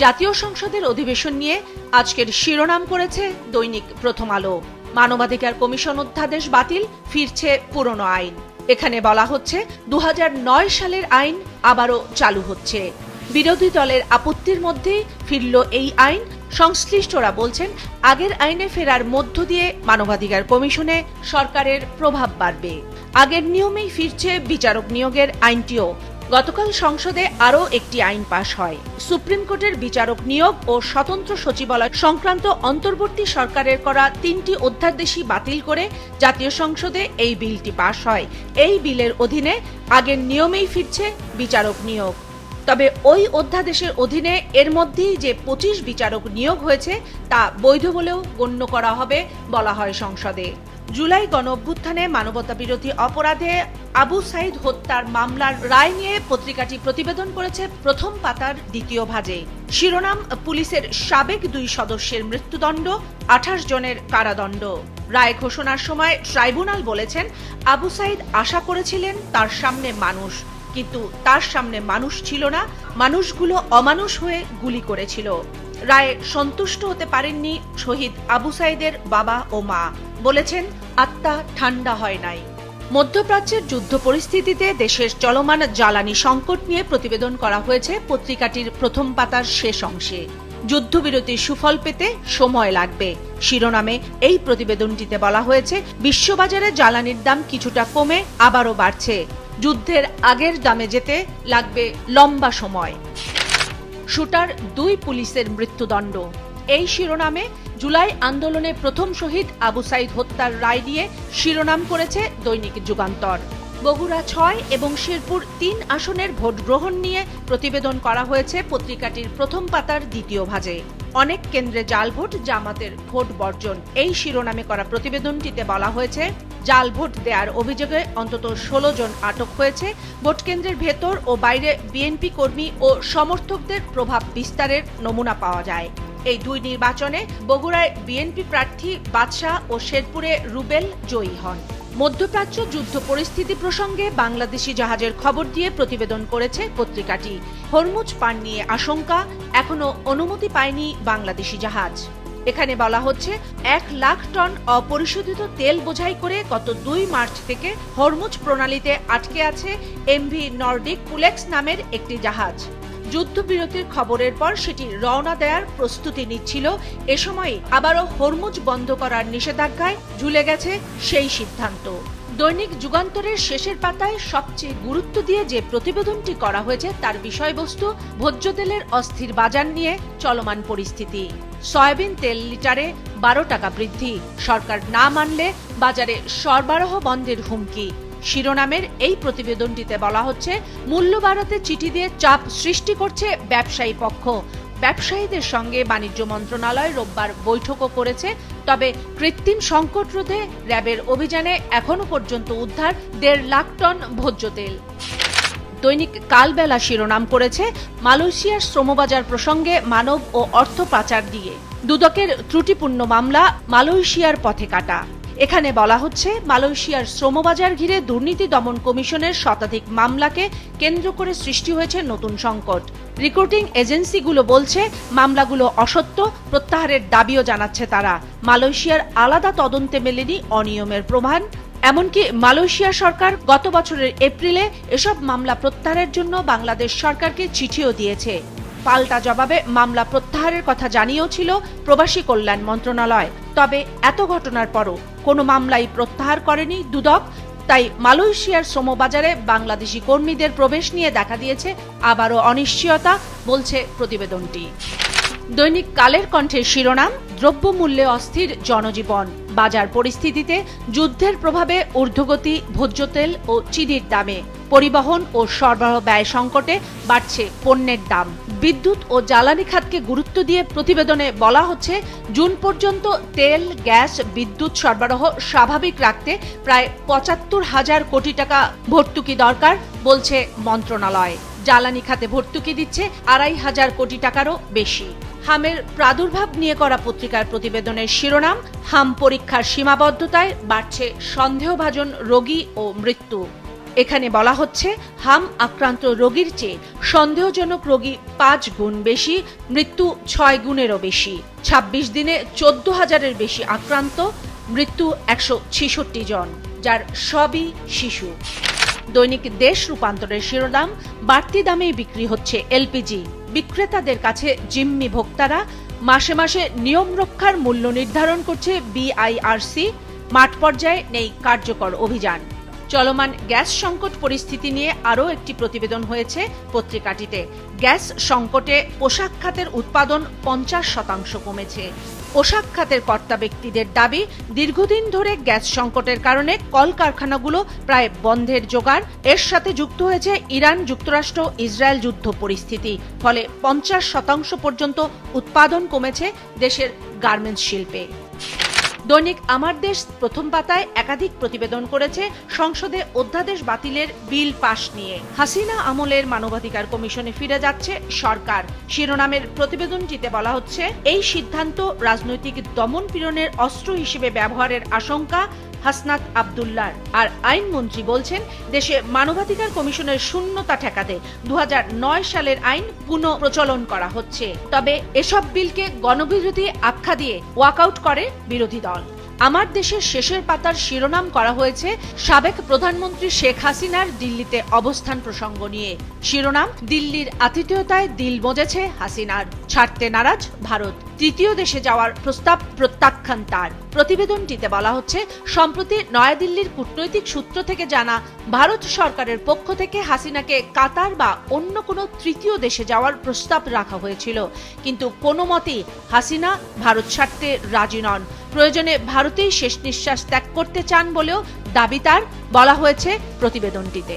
জাতীয় সংসদের অধিবেশন নিয়ে আজকের শিরোনাম করেছে দৈনিক প্রথম আলো। মানবাধিকার কমিশন অধ্যাদেশ বাতিল, ফিরছে পুরনো আইন। এখানে বলা হচ্ছে 2009 সালের আইন আবারও চালু হচ্ছে। বিরোধী দলের আপত্তির মধ্যেই ফিরল এই আইন। সংশ্লিষ্টরা বলছেন, আগের আইনে ফেরার মধ্য দিয়ে মানবাধিকার কমিশনে সরকারের প্রভাব বাড়বে। আগের নিয়মেই ফিরছে বিচারক নিয়োগের আইনটিও। গতকাল সংসদে আরও একটি আইন পাশ হয়। সুপ্রিম কোর্টের বিচারক নিয়োগ ও স্বতন্ত্র সচিবালয় সংক্রান্ত অন্তর্বর্তী সরকারের করা 3টি অধ্যাদেশই বাতিল করে জাতীয় সংসদে এই বিলটি পাশ হয়। এই বিলের অধীনে আগের নিয়মেই ফিরছে বিচারক নিয়োগ। তবে ওই অধ্যাদেশের অধীনে এর মধ্যেই যে 25 বিচারক নিয়োগ হয়েছে তা বৈধ বলেও গণ্য করা হবে বলা হয় সংসদে। জুলাই গণঅভ্যুত্থানে মানবতা বিরোধী অপরাধে আবু সাইদ হত্যার মামলার রায় নিয়ে পত্রিকাটি প্রতিবেদন করেছে প্রথম পাতার দ্বিতীয় ভাজে। শিরোনাম, পুলিশের সাবেক 2 সদস্যের মৃত্যুদণ্ড, 28 জনের কারাদণ্ড। রায় ঘোষণার সময় ট্রাইব্যুনাল বলেছেন, আবু সাইদ আশা করেছিলেন তার সামনে মানুষ, কিন্তু তার সামনে মানুষ ছিল না, মানুষগুলো অমানুষ হয়ে গুলি করেছিল। রায়ে সন্তুষ্ট হতে পারেননি শহীদ আবু সাইদের বাবা ও মা, বলেছেন আত্মা ঠান্ডা হয় নাই। মধ্যপ্রাচ্যের যুদ্ধ পরিস্থিতিতে দেশের চলমান জ্বালানি সংকট নিয়ে প্রতিবেদন করা হয়েছে পত্রিকাটির প্রথম পাতার শেষ অংশে। যুদ্ধবিরতির সুফল পেতে সময় লাগবে শিরোনামে এই প্রতিবেদনটিতে বলা হয়েছে, বিশ্ববাজারে জ্বালানির দাম কিছুটা কমে আবারও বাড়ছে। যুদ্ধের আগের দামে যেতে লাগবে লম্বা সময়। শুটার 2 পুলিশের মৃত্যুদণ্ড। এই শিরোনামে জুলাই আন্দোলনে প্রথম শহীদ আবু সাইদ হত্যার রায় দিয়ে শিরোনাম করেছে দৈনিক যুগান্তর। বগুড়া 6 এবং শেরপুর 3 আসনের ভোট গ্রহণ নিয়ে প্রতিবেদন করা হয়েছে পত্রিকাটির প্রথম পাতার দ্বিতীয় ভাজে। অনেক কেন্দ্রে জাল ভোট, জামাতের ভোট বর্জন। এই শিরোনামে করা প্রতিবেদনটিতে বলা হয়েছে, জাল ভোট দেওয়ার অভিযোগে অন্তত 16 জন আটক হয়েছে। ভোট কেন্দ্রের ভেতর ও বাইরে বিএনপি কর্মী ও সমর্থকদের প্রভাব বিস্তারের নমুনা পাওয়া যায়। এই 2 নির্বাচনে বগুড়ায় বিএনপি প্রার্থী বাদশাহ ও শেরপুরে রুবেল জয়ী হন। মধ্যপ্রাচ্য যুদ্ধ পরিস্থিতি প্রসঙ্গে বাংলাদেশি জাহাজের খবর দিয়ে প্রতিবেদন করেছে পত্রিকাটি। হরমুজ পান নিয়ে আশঙ্কা, এখনো অনুমতি পায়নি বাংলাদেশি জাহাজ। এখানে বলা হচ্ছে, 1 লাখ টন অপরিশোধিত তেল বোঝাই করে গত 2 মার্চ থেকে হরমুজ প্রণালীতে আটকে আছে এমভি নর্ডিক কুলেক্স নামের একটি জাহাজ। যুদ্ধবিরতির খবরের পর সেটি রওনা দেওয়ার প্রস্তুতি নিচ্ছিল। এ সময় আবারও হরমুজ বন্ধ করার নিষেধাজ্ঞায় ঝুলে গেছে সেই সিদ্ধান্ত। দৈনিক যুগান্তরের শেষের পাতায় সবচেয়ে গুরুত্ব দিয়ে যে প্রতিবেদনটি করা হয়েছে তার বিষয়বস্তু ভোজ্য তেলের অস্থির বাজার নিয়ে চলমান পরিস্থিতি। সয়াবিন তেল লিটারে 12 টাকা বৃদ্ধি, সরকার না মানলে বাজারে সরবরাহ বন্ধের হুমকি। শিরোনামের এই প্রতিবেদনটিতে বলা হচ্ছে, মূল্য বাড়াতে চিঠি দিয়ে চাপ সৃষ্টি করছে ব্যবসায়ী পক্ষ। ব্যবসায়ীদের সঙ্গে বাণিজ্য মন্ত্রণালয় রোববার বৈঠকও করেছে। তবে কৃত্রিম সংকট রোধে র্যাবের অভিযানে এখনো পর্যন্ত উদ্ধার 1.5 লাখ টন ভোজ্য তেল। দৈনিক কালবেলা শিরোনাম করেছে, মালয়েশিয়ার শ্রমবাজার প্রসঙ্গে মানব ও অর্থ পাচার দিয়ে দুদকের ত্রুটিপূর্ণ মামলা মালয়েশিয়ার পথে কাটা। এখানে বলা হচ্ছে, মালয়েশিয়ার শ্রমবাজার ঘিরে দুর্নীতি দমন কমিশনের শতাধিক মামলাকে কেন্দ্র করে সৃষ্টি হয়েছে নতুন সংকট। রিক্রুটিং এজেন্সিগুলো বলছে মামলাগুলো অসত্য, প্রত্যাহারের দাবিও জানাচ্ছে তারা। মালয়েশিয়ার আলাদা তদন্তে মেলেনি অনিয়মের প্রমাণ। এমনকি মালয়েশিয়া সরকার গত বছরের এপ্রিলে এসব মামলা প্রত্যাহারের জন্য বাংলাদেশ সরকারকে চিঠিও দিয়েছে। পাল্টা জবাবে মামলা প্রত্যাহারের কথা জানিয়েছিল প্রবাসী কল্যাণ মন্ত্রণালয়। তবে এত ঘটনার পরও কোনো মামলাই প্রত্যাহার করেনি দুদক। তাই মালয়েশিয়ার শ্রমবাজারে বাংলাদেশি কর্মীদের প্রবেশ নিয়ে দেখা দিয়েছে আবারও অনিশ্চয়তা, বলছে প্রতিবেদনটি। দৈনিক কালের কণ্ঠের শিরোনাম, দ্রব্যমূল্যে অস্থির জনজীবন। বাজার পরিস্থিতিতে যুদ্ধের প্রভাবে ঊর্ধ্বগতি ভোজ্য তেল ও চিনির দামে, পরিবহন ও সরবরাহ ব্যয় সংকটে বাড়ছে পণ্যের দাম। বিদ্যুৎ ও জ্বালানি খাতকে গুরুত্ব দিয়ে প্রতিবেদনে বলা হচ্ছে, জুন পর্যন্ত তেল, গ্যাস, বিদ্যুৎ সরবরাহ স্বাভাবিক রাখতে প্রায় 75,000 কোটি টাকা ভর্তুকি দরকার, বলছে মন্ত্রণালয়। জ্বালানি খাতে ভর্তুকি দিচ্ছে 2,500 কোটি টাকারও বেশি। হামের প্রাদুর্ভাব নিয়ে করা পত্রিকার প্রতিবেদনের শিরোনাম, হাম পরীক্ষার সীমাবদ্ধতায় বাড়ছে সন্দেহভাজন রোগী ও মৃত্যু। এখানে বলা হচ্ছে হাম আক্রান্ত রোগীর চেয়ে সন্দেহজনক রোগী 5 গুণ বেশি, মৃত্যু 6 গুণেরও বেশি। 26 দিনে 14,000-এর বেশি আক্রান্ত, মৃত্যু 166 জন, যার সবই শিশু। দৈনিক দেশ রূপান্তরের শিরোনাম, বাড়তি দামেই বিক্রি হচ্ছে এলপিজি, বিক্রেতাদের কাছে জিম্মি ভোক্তারা, মাসে মাসে নিয়ম রক্ষার মূল্য নির্ধারণ করছে বিআইআরসি, মাঠ পর্যায়ে নেই কার্যকর অভিযান। চলমান গ্যাস সংকট পরিস্থিতি নিয়ে আরও একটি প্রতিবেদন হয়েছে পত্রিকাটিতে। গ্যাস সংকটে পোশাক খাতের উৎপাদন 50% কমেছে। পোশাক খাতের কর্তা ব্যক্তিদের দাবি, দীর্ঘদিন ধরে গ্যাস সংকটের কারণে কলকারখানাগুলো প্রায় বন্ধের জোগাড়। এর সাথে যুক্ত হয়েছে ইরান, যুক্তরাষ্ট্র, ইসরায়েল যুদ্ধ পরিস্থিতি। ফলে 50% পর্যন্ত উৎপাদন কমেছে দেশের গার্মেন্টস শিল্পে। দৈনিক আমার দেশ প্রথম পাতায় একাধিক প্রতিবেদন করেছে সংসদে অধ্যাদেশ বাতিলের বিল পাশ নিয়ে। হাসিনা আমলের মানবাধিকার কমিশনে ফিরে যাচ্ছে সরকার শিরোনামের প্রতিবেদনটিতে বলা হচ্ছে, এই সিদ্ধান্ত রাজনৈতিক দমন পীড়নের অস্ত্র হিসেবে ব্যবহারের আশঙ্কা হাসনাত আব্দুল্লাহর। আর আইনমন্ত্রী বলছেন, দেশে মানবাধিকার কমিশনের শূন্যতা ঠেকাতে 2009 সালের আইন পুনঃ প্রচলন করা হচ্ছে। তবে এসব বিলকে গণবিরোধী আখ্যা দিয়ে ওয়াকআউট করে বিরোধী দল। আমার দেশের শেষের পাতার শিরোনাম করা হয়েছে সাবেক প্রধানমন্ত্রী শেখ হাসিনার দিল্লিতে অবস্থান প্রসঙ্গ নিয়ে। শিরোনাম, দিল্লির আতিথেয়তায় দিল মজেছে হাসিনার, ছাড়তে নারাজ ভারত, তৃতীয় দেশে যাওয়ার প্রস্তাব প্রত্যাখ্যান তার। প্রতিবেদনটিতে বলা হচ্ছে, সম্প্রতি নয়াদিল্লির কূটনৈতিক সূত্র থেকে জানা, ভারত সরকারের পক্ষ থেকে হাসিনাকে কাতার বা অন্য কোনো তৃতীয় দেশে যাওয়ার প্রস্তাব রাখা হয়েছিল, কিন্তু কোনো মতেই হাসিনা ভারত ছাড়তে রাজি নন। প্রয়োজনে ভারতেই শেষ নিঃশ্বাস ত্যাগ করতে চান বলেও দাবি তার, বলা হয়েছে প্রতিবেদনটিতে।